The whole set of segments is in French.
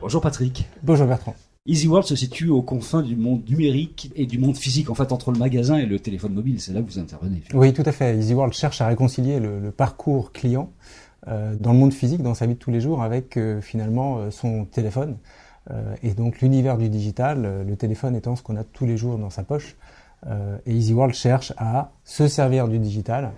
Bonjour Patrick. Bonjour Bertrand. EasyWorld se situe aux confins du monde numérique et du monde physique, en fait entre le magasin et le téléphone mobile, c'est là que vous intervenez. Oui, tout à fait. EasyWorld cherche à réconcilier le parcours client dans le monde physique, dans sa vie de tous les jours, avec finalement son téléphone. Et donc l'univers du digital, le téléphone étant ce qu'on a tous les jours dans sa poche. Et EasyWorld cherche à se servir du digital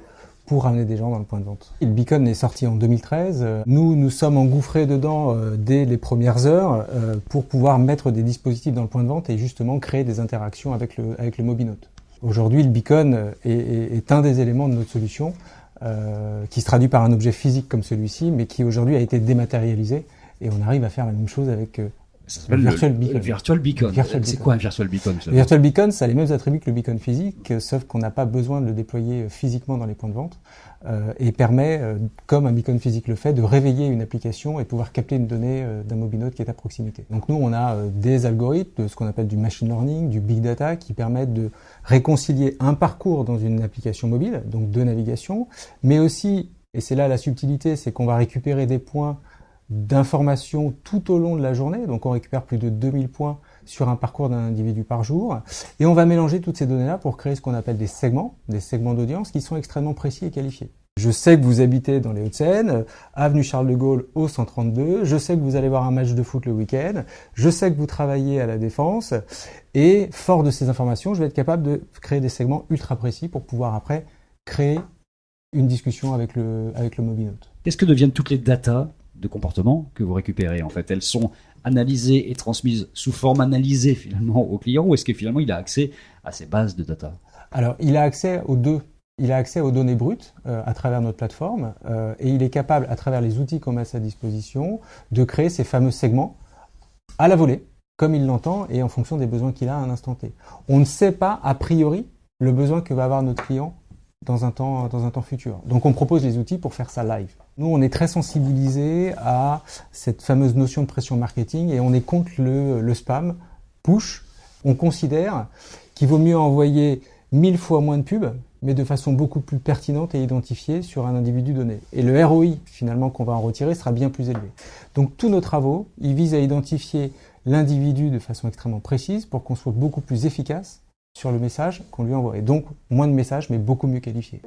pour ramener des gens dans le point de vente. Et le Beacon est sorti en 2013. Nous sommes engouffrés dedans dès les premières heures pour pouvoir mettre des dispositifs dans le point de vente et justement créer des interactions avec le Mobinote. Aujourd'hui, le Beacon est un des éléments de notre solution qui se traduit par un objet physique comme celui-ci, mais qui aujourd'hui a été dématérialisé et on arrive à faire la même chose avec ça s'appelle le Virtual Beacon. C'est quoi un Virtual Beacon? Le Virtual Beacon, ça a les mêmes attributs que le Beacon physique, sauf qu'on n'a pas besoin de le déployer physiquement dans les points de vente et permet, comme un Beacon physique le fait, de réveiller une application et pouvoir capter une donnée d'un Mobinote qui est à proximité. Donc nous, on a des algorithmes de ce qu'on appelle du machine learning, du big data, qui permettent de réconcilier un parcours dans une application mobile, donc de navigation, mais aussi, et c'est là la subtilité, c'est qu'on va récupérer des points d'informations tout au long de la journée, donc on récupère plus de 2000 points sur un parcours d'un individu par jour, et on va mélanger toutes ces données-là pour créer ce qu'on appelle des segments d'audience qui sont extrêmement précis et qualifiés. Je sais que vous habitez dans les Hauts-de-Seine, avenue Charles de Gaulle au 132, je sais que vous allez voir un match de foot le week-end, je sais que vous travaillez à la Défense, et fort de ces informations, je vais être capable de créer des segments ultra précis pour pouvoir après créer une discussion avec le Mobinote. Qu'est-ce que deviennent toutes les datas de comportement que vous récupérez? En fait, elles sont analysées et transmises sous forme analysée finalement au client, ou est-ce que finalement il a accès à ces bases de data? Alors, il a accès aux deux. Il a accès aux données brutes à travers notre plateforme et il est capable, à travers les outils qu'on met à sa disposition, de créer ces fameux segments à la volée, comme il l'entend et en fonction des besoins qu'il a à un instant T. On ne sait pas, a priori, le besoin que va avoir notre client dans un temps futur. Donc on propose les outils pour faire ça live. Nous, on est très sensibilisés à cette fameuse notion de pression marketing et on est contre le spam push. On considère qu'il vaut mieux envoyer 1000 fois moins de pubs, mais de façon beaucoup plus pertinente et identifiée sur un individu donné. Et le ROI, finalement, qu'on va en retirer sera bien plus élevé. Donc tous nos travaux, ils visent à identifier l'individu de façon extrêmement précise pour qu'on soit beaucoup plus efficace sur le message qu'on lui envoie. Et donc, moins de messages, mais beaucoup mieux qualifiés.